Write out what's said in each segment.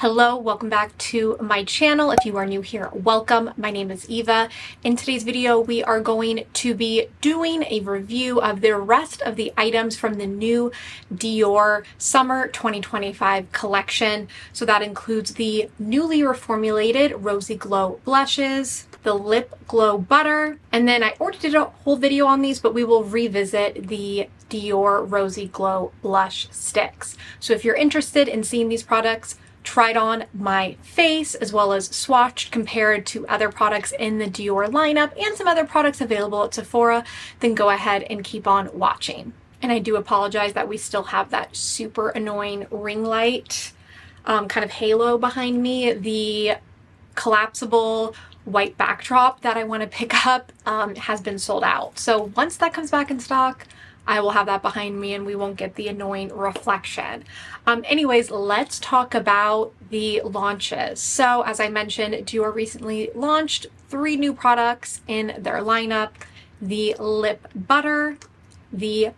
Hello, welcome back to my channel. If you are new here, welcome. My name is Eva. In today's video, we are going to be doing a review of the rest of the items from the new Dior Summer 2025 collection. So that includes the newly reformulated Rosy Glow blushes, the Lip Glow Butter, and then I already did a whole video on these, but we will revisit the Dior Rosy Glow blush sticks. So if you're interested in seeing these products, tried on my face, as well as swatched compared to other products in the Dior lineup and some other products available at Sephora, then go ahead and keep on watching. And I do apologize that we still have that super annoying ring light kind of halo behind me. The collapsible white backdrop that I want to pick up has been sold out. So once that comes back in stock, I will have that behind me and we won't get the annoying reflection. Anyways, let's talk about the launches. So as I mentioned, Dior recently launched 3 new products in their lineup: the Lip Butter, the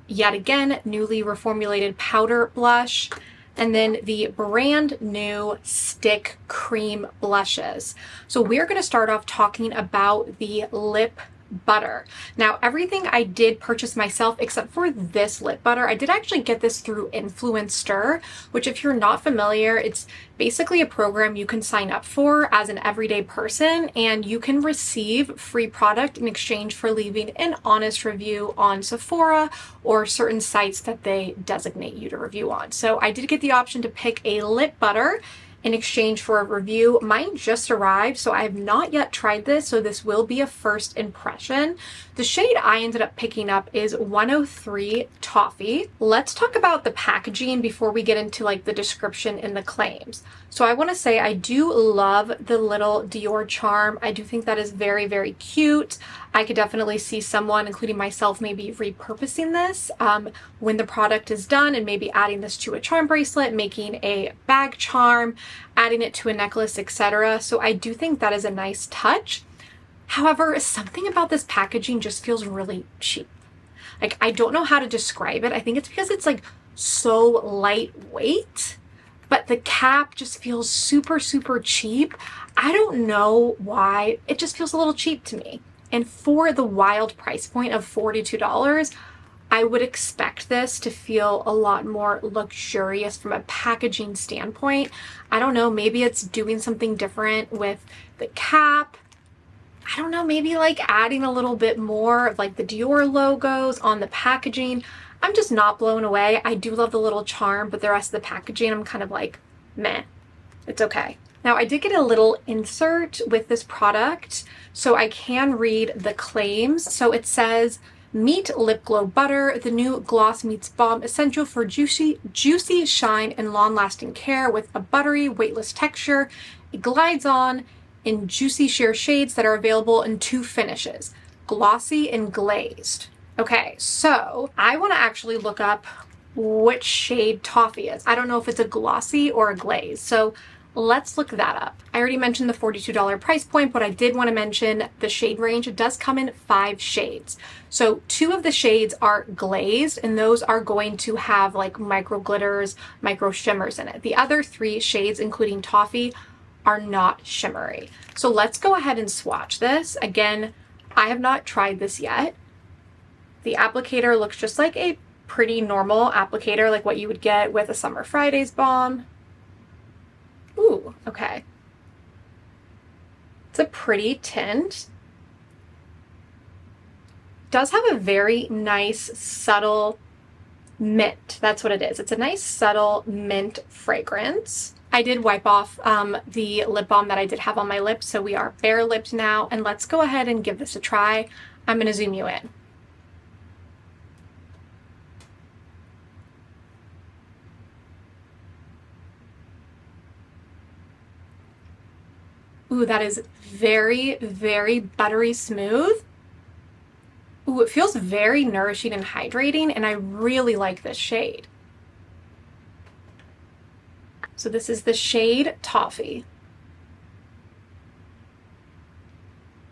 yet again newly reformulated powder blush, and then the brand new stick cream blushes. So we're going to start off talking about the Lip Butter. Now, everything I did purchase myself except for this lip butter. I did actually get this through Influencer, which if you're not familiar, it's basically a program you can sign up for as an everyday person, and you can receive free product in exchange for leaving an honest review on Sephora or certain sites that they designate you to review on. So I did get the option to pick a lip butter in exchange for a review. Mine just arrived, so I have not yet tried this, so this will be a first impression. The shade I ended up picking up is 103 Toffee. Let's talk about the packaging before we get into like the description and the claims. So I want to say I do love the little Dior charm. I do think that is very, very cute. I could definitely see someone, including myself, maybe repurposing this when the product is done and maybe adding this to a charm bracelet, making a bag charm, adding it to a necklace, etc. So I do think that is a nice touch. However, something about this packaging just feels really cheap. Like, I don't know how to describe it. I think it's because it's like so lightweight, but the cap just feels super, super cheap. I don't know why. It just feels a little cheap to me. And for the wild price point of $42, I would expect this to feel a lot more luxurious from a packaging standpoint. I don't know, maybe it's doing something different with the cap. I don't know, maybe like adding a little bit more of like the Dior logos on the packaging. I'm just not blown away. I do love the little charm, but the rest of the packaging, I'm kind of like, meh, it's okay. Now, I did get a little insert with this product, so I can read the claims. So it says, meet Lip Glow Butter, the new gloss meets balm, essential for juicy shine and long-lasting care with a buttery, weightless texture. It glides on in juicy sheer shades that are available in 2 finishes, glossy and glazed. Okay, so I want to actually look up which shade Toffee is. I don't know if it's a glossy or a glaze, so let's look that up. I already mentioned the $42 price point, but I did want to mention the shade range. It does come in 5 shades. So 2 of the shades are glazed, and those are going to have like micro glitters, micro shimmers in it. The other 3 shades, including Toffee, are not shimmery. So let's go ahead and swatch this. Again, I have not tried this yet. The applicator looks just like a pretty normal applicator, like what you would get with a Summer Fridays balm. Ooh, okay. It's a pretty tint. Does have a very nice, subtle mint. That's what it is. It's a nice, subtle mint fragrance. I did wipe off the lip balm that I did have on my lips, so we are bare lipped now, and let's go ahead and give this a try. I'm going to zoom you in. Ooh, that is very, very buttery smooth. Ooh, it feels very nourishing and hydrating, and I really like this shade. So this is the shade Toffee.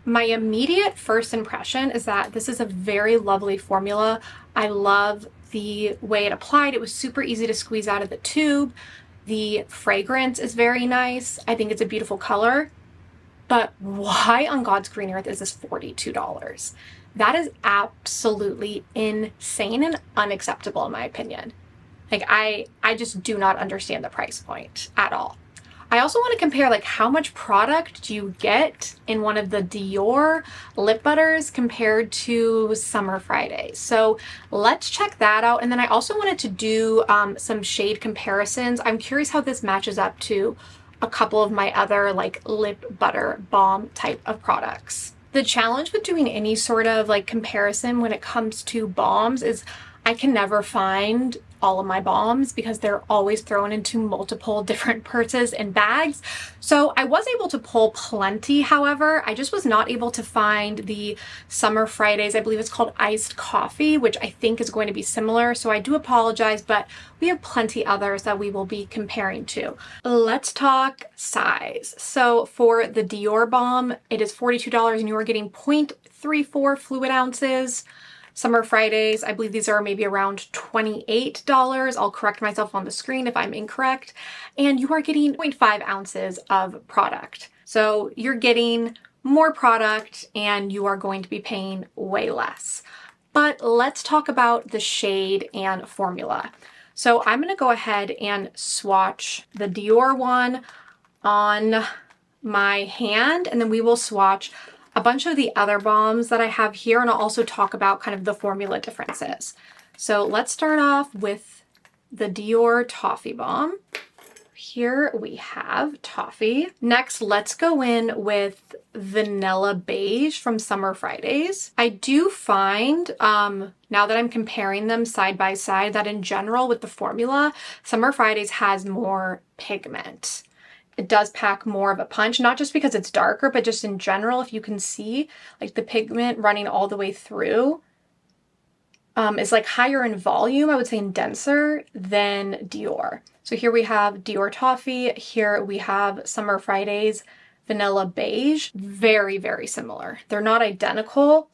My immediate first impression is that this is a very lovely formula. I love the way it applied. It was super easy to squeeze out of the tube. The fragrance is very nice. I think it's a beautiful color. But why on God's green earth is this $42? That is absolutely insane and unacceptable in my opinion. Like I just do not understand the price point at all. I also want to compare like how much product do you get in one of the Dior lip butters compared to Summer Fridays. So let's check that out. And then I also wanted to do some shade comparisons. I'm curious how this matches up to a couple of my other like lip butter balm type of products. The challenge with doing any sort of like comparison when it comes to balms is I can never find all of my balms because they're always thrown into multiple different purses and bags. So I was able to pull plenty, however, I just was not able to find the Summer Fridays, I believe it's called iced coffee, which I think is going to be similar. So I do apologize, but we have plenty others that we will be comparing to. Let's talk size. So for the Dior balm, it is $42 and you are getting 0.34 fluid ounces. Summer Fridays, I believe these are maybe around $28. I'll correct myself on the screen if I'm incorrect. And you are getting 0.5 ounces of product. So you're getting more product and you are going to be paying way less. But let's talk about the shade and formula. So I'm going to go ahead and swatch the Dior one on my hand, and then we will swatch a bunch of the other balms that I have here, and I'll also talk about kind of the formula differences. So let's start off with the Dior Toffee Balm. Here we have Toffee. Next, let's go in with Vanilla Beige from Summer Fridays. I do find, now that I'm comparing them side by side, that in general with the formula, Summer Fridays has more pigment. It does pack more of a punch, not just because it's darker, but just in general, if you can see like the pigment running all the way through is like higher in volume, I would say, and denser than Dior. So here we have Dior Toffee, here we have Summer Fridays Vanilla Beige. Very, very similar. They're not identical,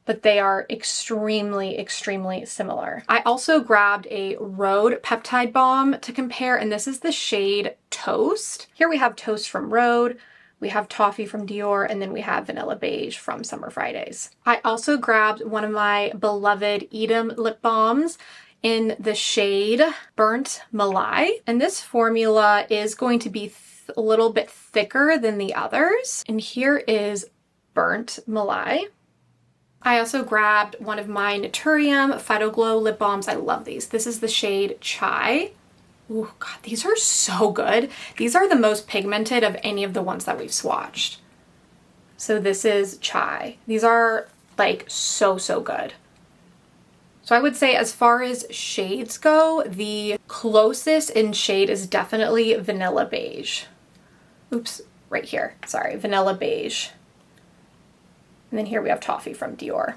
but they are extremely, extremely similar. I also grabbed a Rhode peptide balm to compare, and this is the shade Toast. Here we have Toast from Rhode, we have Toffee from Dior, and then we have Vanilla Beige from Summer Fridays. I also grabbed one of my beloved Edam lip balms in the shade Burnt Malai, and this formula is going to be a little bit thicker than the others. And here is Burnt Malai. I also grabbed one of my Naturium Phyto Glow lip balms. I love these. This is the shade Chai. Oh God, these are so good. These are the most pigmented of any of the ones that we've swatched. So this is Chai. These are like so, so good. So I would say as far as shades go, the closest in shade is definitely Vanilla Beige. Oops, right here. Sorry, Vanilla Beige. And then here we have Toffee from Dior.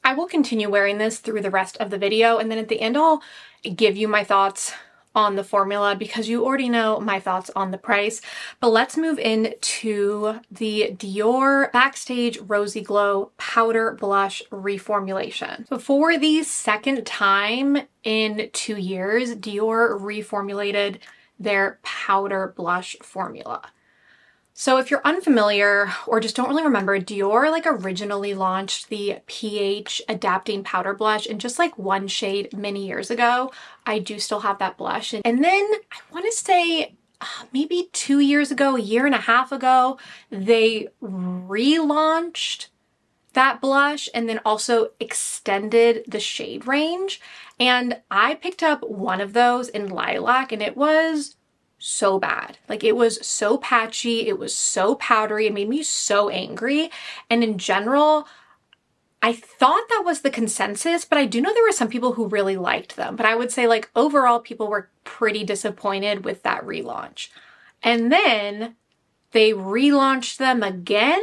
I will continue wearing this through the rest of the video, and then at the end I'll give you my thoughts on the formula because you already know my thoughts on the price. But let's move into the Dior Backstage Rosy Glow Powder Blush Reformulation. So for the second time in 2 years, Dior reformulated their powder blush formula. So if you're unfamiliar or just don't really remember, Dior like originally launched the pH adapting powder blush in just like one shade many years ago. I do still have that blush. And then I want to say maybe 2 years ago, a year and a half ago, they relaunched that blush and then also extended the shade range. And I picked up one of those in Lilac and it was so bad. Like it was so patchy, it was so powdery, it made me so angry. And in general, I thought that was the consensus, but I do know there were some people who really liked them. But I would say like overall people were pretty disappointed with that relaunch. And then they relaunched them again,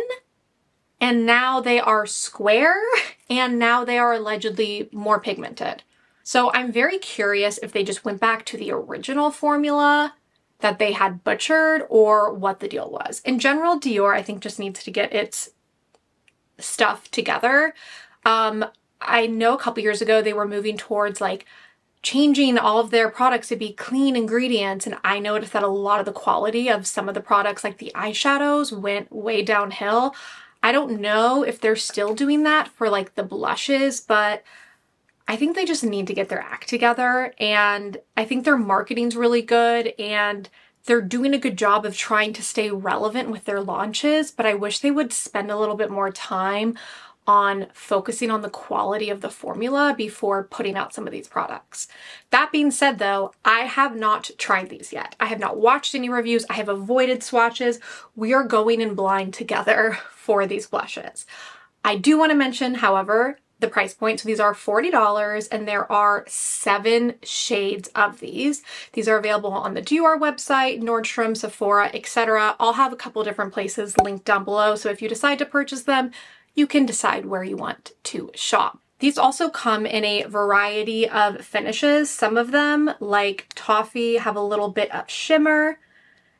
and now they are square, and now they are allegedly more pigmented. So I'm very curious if they just went back to the original formula that they had butchered or what the deal was. In general, Dior, I think, just needs to get its stuff together. I know a couple years ago they were moving towards like changing all of their products to be clean ingredients, and I noticed that a lot of the quality of some of the products, like the eyeshadows, went way downhill. I don't know if they're still doing that for like the blushes, but I think they just need to get their act together, and I think their marketing's really good and they're doing a good job of trying to stay relevant with their launches, but I wish they would spend a little bit more time on focusing on the quality of the formula before putting out some of these products. That being said though, I have not tried these yet. I have not watched any reviews. I have avoided swatches. We are going in blind together for these blushes. I do want to mention, however, the price point. So these are $40 and there are 7 shades of these. These are available on the Dior website, Nordstrom, Sephora, etc. I'll have a couple different places linked down below. So if you decide to purchase them, you can decide where you want to shop. These also come in a variety of finishes. Some of them, like Toffee, have a little bit of shimmer,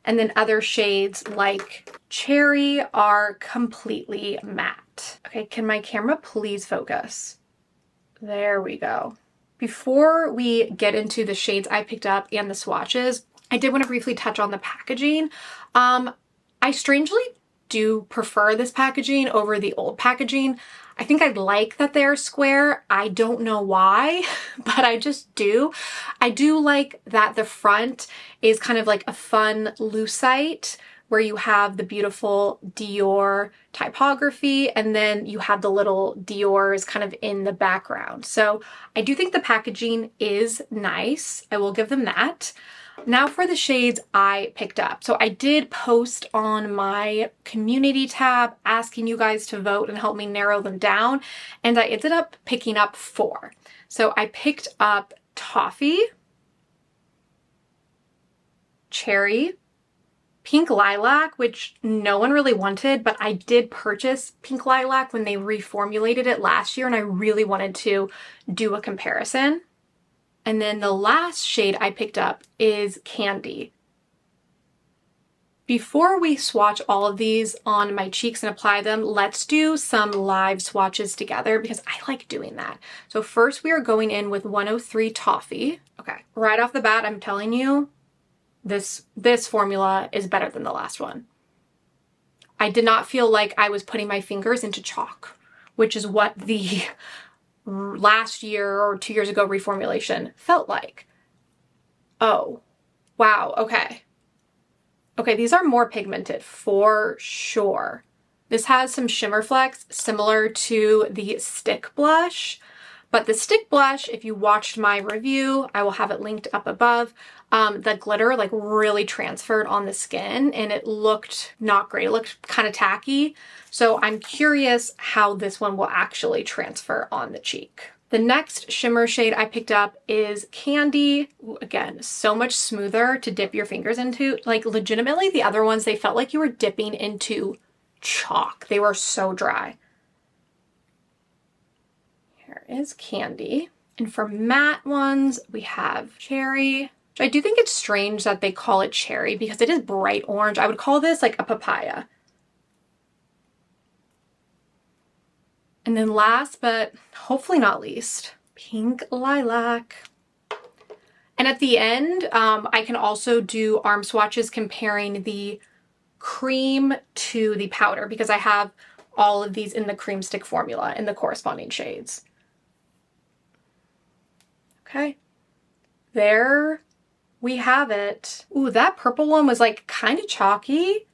and then other shades like Cherry are completely matte. Okay, can my camera please focus? There we go. Before we get into the shades I picked up and the swatches, I did want to briefly touch on the packaging. I strangely do prefer this packaging over the old packaging. I think I like that they're square. I don't know why, but I just do. I do like that the front is kind of like a fun lucite where you have the beautiful Dior typography and then you have the little Dior's kind of in the background. So I do think the packaging is nice. I will give them that. Now for the shades I picked up. So I did post on my community tab asking you guys to vote and help me narrow them down, and I ended up picking up 4. So I picked up Toffee, Cherry, Pink Lilac, which no one really wanted, but I did purchase Pink Lilac when they reformulated it last year and I really wanted to do a comparison. And then the last shade I picked up is Candy. Before we swatch all of these on my cheeks and apply them, let's do some live swatches together because I like doing that. So first we are going in with 103 Toffee. Okay, right off the bat, I'm telling you, this formula is better than the last one. I did not feel like I was putting my fingers into chalk, which is what the last year or 2 years ago reformulation felt like. Oh, wow, okay. Okay, these are more pigmented for sure. This has some shimmer flecks similar to the stick blush, but the stick blush, if you watched my review, I will have it linked up above. The glitter like really transferred on the skin and it looked not great. It looked kind of tacky. So I'm curious how this one will actually transfer on the cheek. The next shimmer shade I picked up is Candy. Ooh, again, so much smoother to dip your fingers into. Like legitimately the other ones, they felt like you were dipping into chalk. They were so dry. Here is Candy. And for matte ones, we have Cherry. I do think it's strange that they call it cherry because it is bright orange. I would call this like a papaya. And then last, but hopefully not least, Pink Lilac. And at the end, I can also do arm swatches comparing the cream to the powder because I have all of these in the cream stick formula in the corresponding shades. Okay, there we have it. Ooh, that purple one was like kind of chalky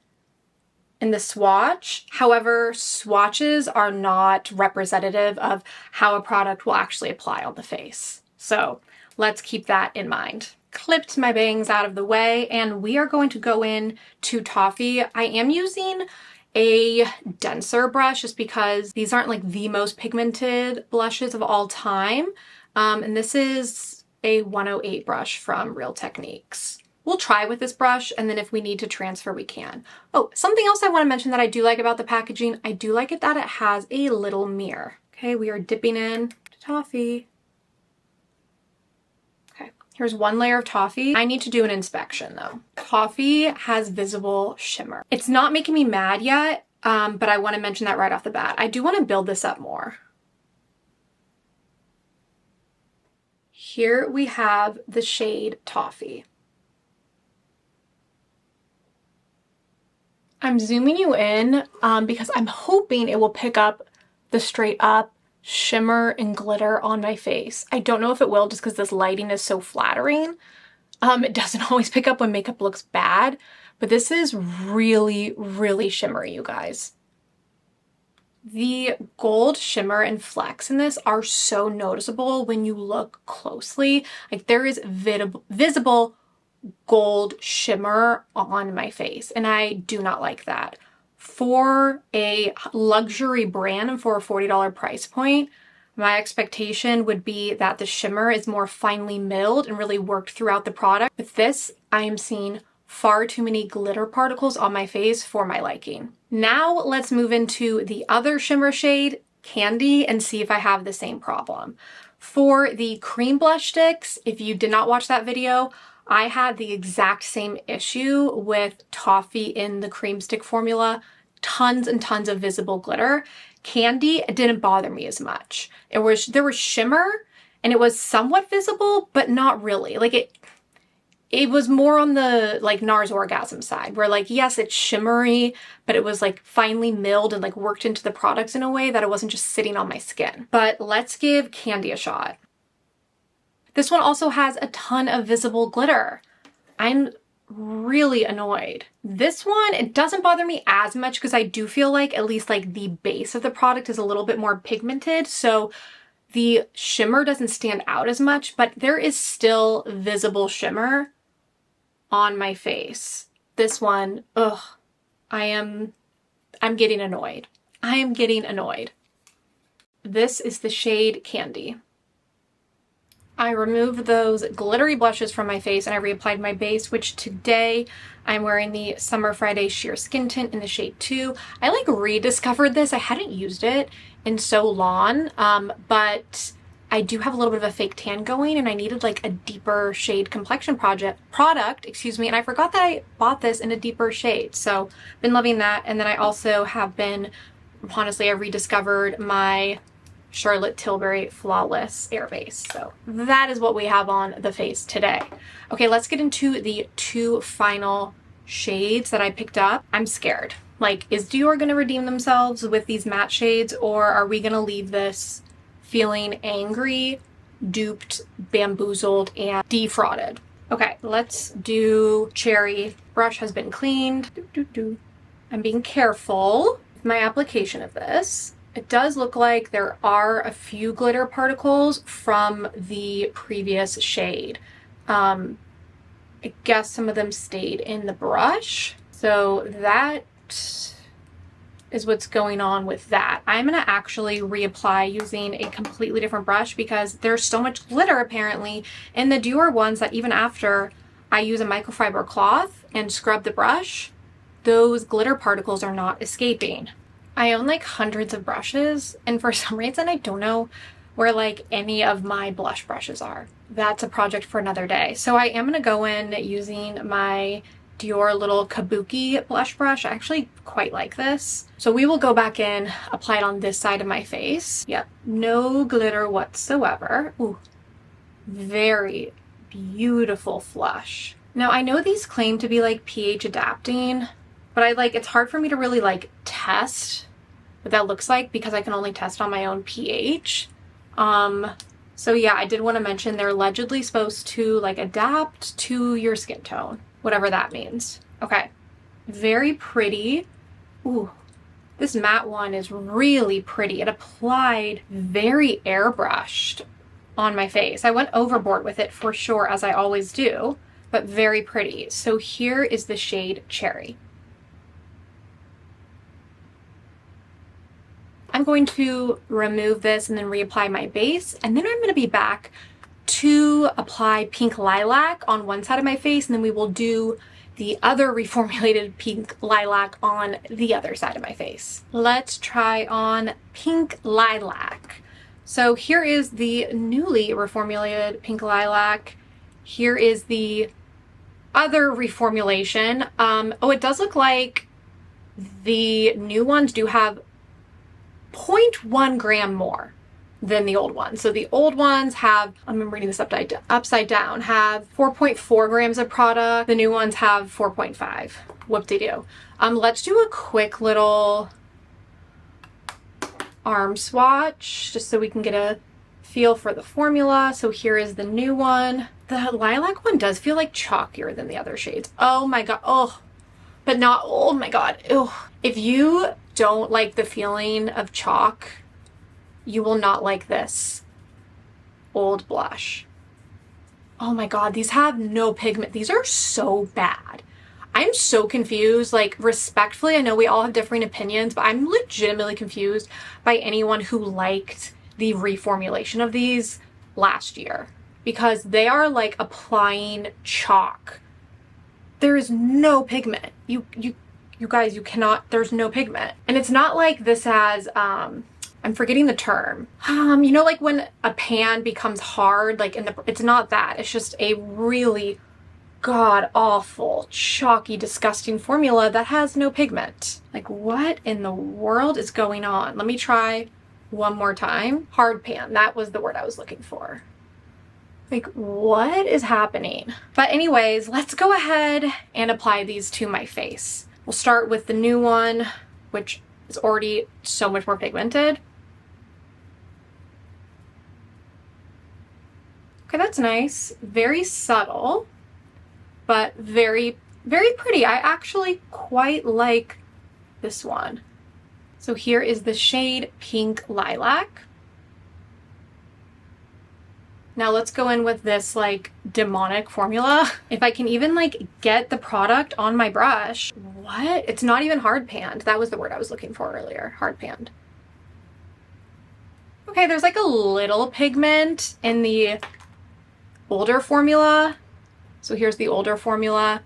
in the swatch. However, swatches are not representative of how a product will actually apply on the face. So let's keep that in mind. Clipped my bangs out of the way and we are going to go in to Toffee. I am using a denser brush just because these aren't like the most pigmented blushes of all time. And this is a 108 brush from Real Techniques. We'll try with this brush and then if we need to transfer, we can. Oh, something else I want to mention that I do like about the packaging. I do like it that it has a little mirror. Okay, we are dipping in to Toffee. Okay, here's one layer of Toffee. I need to do an inspection though. Toffee has visible shimmer. It's not making me mad yet, but I want to mention that right off the bat. I do want to build this up more. Here we have the shade Toffee. I'm zooming you in because I'm hoping it will pick up the straight up shimmer and glitter on my face. I don't know if it will just because this lighting is so flattering. It doesn't always pick up when makeup looks bad, but this is really, really shimmery, you guys. The gold shimmer and flecks in this are so noticeable when you look closely. Like there is visible gold shimmer on my face, and I do not like that. For a luxury brand and for a $40 price point, my expectation would be that the shimmer is more finely milled and really worked throughout the product. With this, I am seeing far too many glitter particles on my face for my liking. Now let's move into the other shimmer shade, Candy, and see if I have the same problem. For the cream blush sticks, if you did not watch that video, I had the exact same issue with Toffee in the cream stick formula. Tons and tons of visible glitter. Candy didn't bother me as much. There was shimmer and it was somewhat visible, but not really. Like it was more on the like NARS Orgasm side where like, yes, it's shimmery, but it was like finely milled and like worked into the products in a way that it wasn't just sitting on my skin. But let's give Candy a shot. This one also has a ton of visible glitter. I'm really annoyed. This one, it doesn't bother me as much because I do feel like at least like the base of the product is a little bit more pigmented. So the shimmer doesn't stand out as much, but there is still visible shimmer on my face. This one, ugh, I'm getting annoyed. I am getting annoyed. This is the shade Candy. I removed those glittery blushes from my face and I reapplied my base, which today I'm wearing the Summer Friday Sheer Skin Tint in the shade 2. I like rediscovered this. I hadn't used it in so long, but I do have a little bit of a fake tan going and I needed like a deeper shade complexion product, excuse me, and I forgot that I bought this in a deeper shade. So been loving that. And then I also have been, honestly, I rediscovered my Charlotte Tilbury Flawless Air Base. So that is what we have on the face today. Okay, let's get into the two final shades that I picked up. I'm scared. Like, is Dior gonna redeem themselves with these matte shades, or are we gonna leave this feeling angry, duped, bamboozled, and defrauded? Okay, let's do Cherry. Brush has been cleaned. I'm being careful with my application of this. It does look like there are a few glitter particles from the previous shade. I guess some of them stayed in the brush. So that is what's going on with that. I'm gonna actually reapply using a completely different brush because there's so much glitter apparently in the Dior ones that even after I use a microfiber cloth and scrub the brush, those glitter particles are not escaping. I own like hundreds of brushes, and for some reason I don't know where like any of my blush brushes are. That's a project for another day. So I am gonna go in using my Dior little Kabuki blush brush. I actually quite like this. So we will go back in, apply it on this side of my face. Yep, no glitter whatsoever. Ooh, very beautiful flush. Now I know these claim to be like pH adapting, but it's hard for me to really like test what that looks like because I can only test on my own pH. So yeah, I did want to mention they're allegedly supposed to like adapt to your skin tone, whatever that means. Okay, very pretty. Ooh, this matte one is really pretty. It applied very airbrushed on my face. I went overboard with it for sure, as I always do, but very pretty. So here is the shade Cherry. I'm going to remove this and then reapply my base, and then I'm going to be back to apply Pink Lilac on one side of my face, and then we will do the other reformulated Pink Lilac on the other side of my face. Let's try on Pink Lilac. So here is the newly reformulated Pink Lilac. Here is the other reformulation. Oh, it does look like the new ones do have 0.1 gram more than the old ones. So the old ones have, I'm reading this upside down, have 4.4 grams of product. The new ones have 4.5. Whoop-de-doo. Let's do a quick little arm swatch just so we can get a feel for the formula. So here is the new one. The lilac one does feel like chalkier than the other shades. Oh my god. Oh, but not, oh my god. Ew. If you don't like the feeling of chalk, you will not like this old blush. Oh my god, these have no pigment. These are so bad. I'm so confused. Like, respectfully, I know we all have differing opinions, but I'm legitimately confused by anyone who liked the reformulation of these last year, because they are like applying chalk. There is no pigment. You guys, you cannot, there's no pigment. And it's not like this has, I'm forgetting the term. You know, like when a pan becomes hard, like it's not that. It's just a really god-awful, chalky, disgusting formula that has no pigment. Like, what in the world is going on? Let me try one more time. Hard pan, that was the word I was looking for. Like, what is happening? But anyways, let's go ahead and apply these to my face. We'll start with the new one, which is already so much more pigmented. Okay, that's nice. Very subtle, but very, very pretty. I actually quite like this one. So here is the shade Pink Lilac. Now let's go in with this like demonic formula. If I can even like get the product on my brush. What? It's not even hard panned. That was the word I was looking for earlier. Hard panned. Okay, there's like a little pigment in the older formula. So here's the older formula.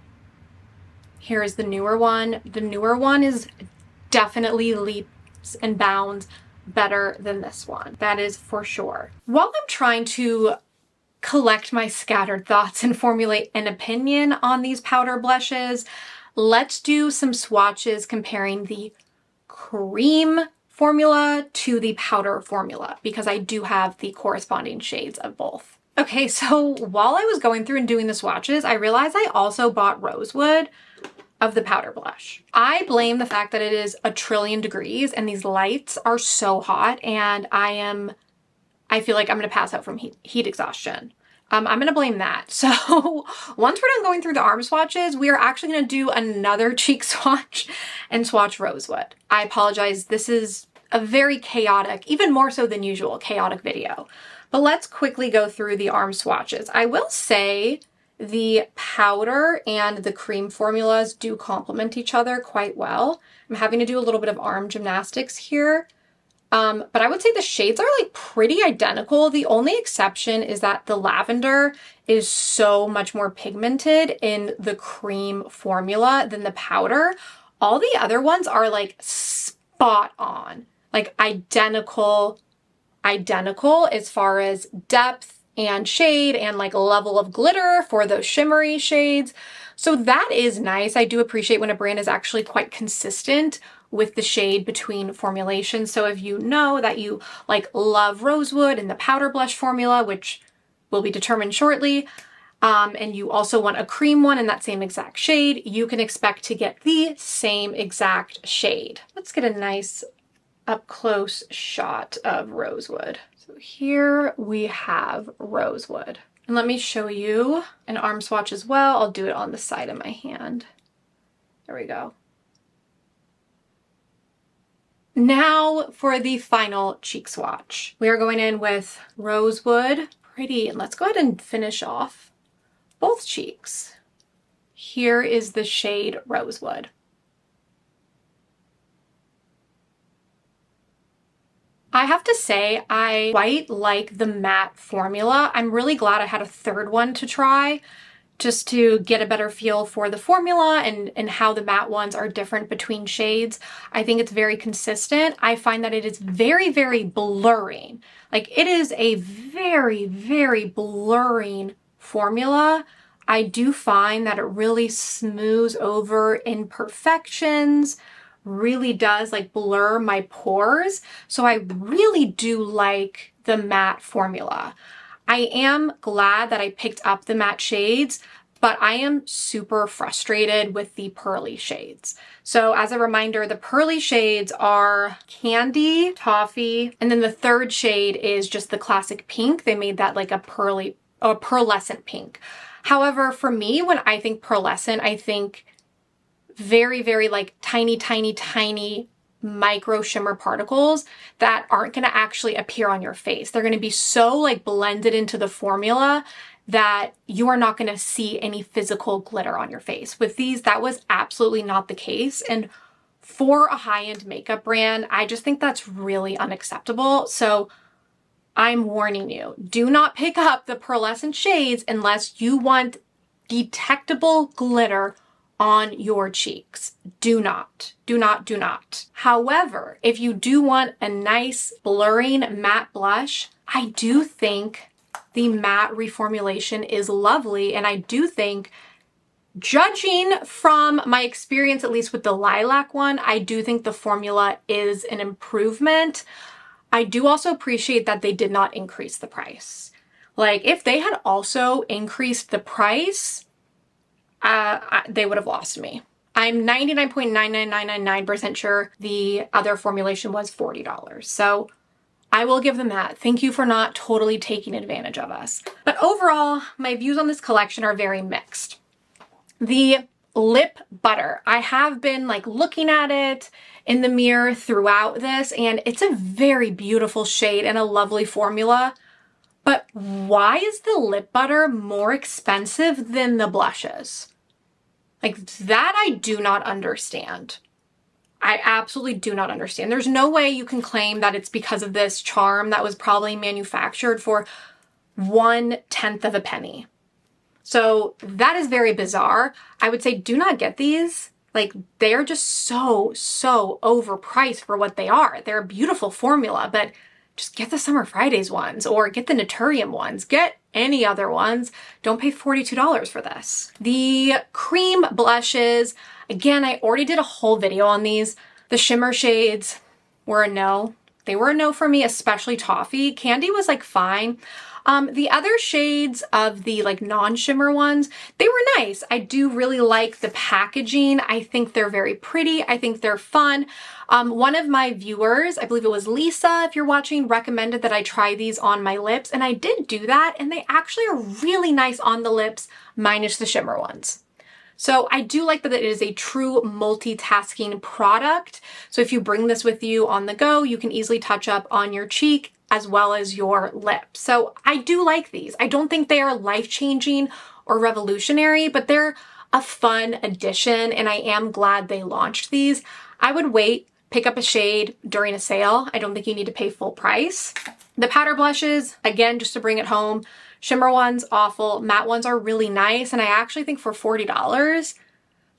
Here is the newer one. The newer one is definitely leaps and bounds better than this one. That is for sure. While I'm trying to collect my scattered thoughts and formulate an opinion on these powder blushes, let's do some swatches comparing the cream formula to the powder formula, because I do have the corresponding shades of both. Okay, so while I was going through and doing the swatches, I realized I also bought Rosewood of the powder blush. I blame the fact that it is 1,000,000,000,000 degrees and these lights are so hot, and I feel like I'm gonna pass out from heat exhaustion. I'm gonna blame that. So once we're done going through the arm swatches, we are actually gonna do another cheek swatch and swatch Rosewood. I apologize, this is a very chaotic, even more so than usual, chaotic video. But let's quickly go through the arm swatches. I will say the powder and the cream formulas do complement each other quite well. I'm having to do a little bit of arm gymnastics here. But I would say the shades are like pretty identical. The only exception is that the lavender is so much more pigmented in the cream formula than the powder. All the other ones are like spot on, like identical as far as depth and shade and like level of glitter for those shimmery shades. So that is nice. I do appreciate when a brand is actually quite consistent with the shade between formulations. So if you know that you like love Rosewood and the powder blush formula, which will be determined shortly, and you also want a cream one in that same exact shade, you can expect to get the same exact shade. Let's get a nice up close shot of Rosewood. So here we have Rosewood. And let me show you an arm swatch as well. I'll do it on the side of my hand. There we go. Now for the final cheek swatch. We are going in with Rosewood. Pretty. And let's go ahead and finish off both cheeks. Here is the shade Rosewood. I have to say, I quite like the matte formula. I'm really glad I had a third one to try just to get a better feel for the formula and how the matte ones are different between shades. I think it's very consistent. I find that it is very, very blurring. Like, it is a very, very blurring formula. I do find that it really smooths over imperfections, really does like blur my pores. So I really do like the matte formula. I am glad that I picked up the matte shades, but I am super frustrated with the pearly shades. So as a reminder, the pearly shades are Candy, Toffee, and then the third shade is just the classic pink. They made that like a pearlescent pink. However, for me, when I think pearlescent, I think very, very like tiny, tiny, tiny micro shimmer particles that aren't going to actually appear on your face. They're going to be so like blended into the formula that you are not going to see any physical glitter on your face. With these, that was absolutely not the case. And for a high-end makeup brand, I just think that's really unacceptable. So I'm warning you, do not pick up the pearlescent shades unless you want detectable glitter on your cheeks. Do not, do not, do not. However, if you do want a nice blurring matte blush, I do think the matte reformulation is lovely. And I do think, judging from my experience, at least with the lilac one, I do think the formula is an improvement. I do also appreciate that they did not increase the price. Like, if they had also increased the price, they would have lost me. I'm 99.99999% sure the other formulation was $40. So I will give them that. Thank you for not totally taking advantage of us. But overall, my views on this collection are very mixed. The Lip Butter, I have been like looking at it in the mirror throughout this, and it's a very beautiful shade and a lovely formula. But why is the Lip Butter more expensive than the blushes? Like, that I do not understand. I absolutely do not understand. There's no way you can claim that it's because of this charm that was probably manufactured for 1/10 of a penny. So that is very bizarre. I would say do not get these. Like, they are just so overpriced for what they are. They're a beautiful formula, but just get the Summer Fridays ones or get the Naturium ones. Get any other ones. Don't pay $42 for this. The cream blushes, again, I already did a whole video on these. The shimmer shades were a no. They were a no for me, especially Toffee. Candy was like fine. The other shades of the like non-shimmer ones, they were nice. I do really like the packaging. I think they're very pretty. I think they're fun. One of my viewers, I believe it was Lisa, if you're watching, recommended that I try these on my lips, and I did do that, and they actually are really nice on the lips, minus the shimmer ones. So I do like that it is a true multitasking product. So if you bring this with you on the go, you can easily touch up on your cheek as well as your lip. So I do like these. I don't think they are life-changing or revolutionary, but they're a fun addition, and I am glad they launched these. I would wait, pick up a shade during a sale. I don't think you need to pay full price. The powder blushes, again, just to bring it home, shimmer ones, awful. Matte ones are really nice, and I actually think for $40, it's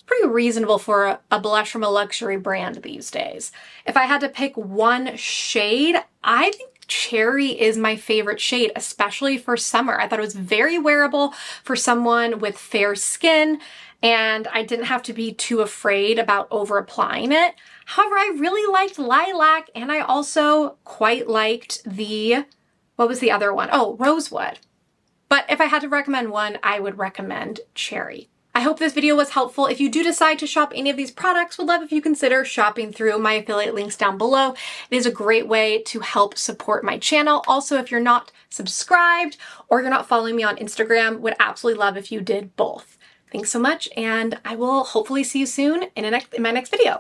pretty reasonable for a blush from a luxury brand these days. If I had to pick one shade, I think Cherry is my favorite shade, especially for summer. I thought it was very wearable for someone with fair skin, and I didn't have to be too afraid about over applying it. However, I really liked Lilac, and I also quite liked the, what was the other one? Oh, Rosewood. But if I had to recommend one, I would recommend Cherry. I hope this video was helpful. If you do decide to shop any of these products, would love if you consider shopping through my affiliate links down below. It is a great way to help support my channel. Also, if you're not subscribed or you're not following me on Instagram, would absolutely love if you did both. Thanks so much, and I will hopefully see you soon in my next video.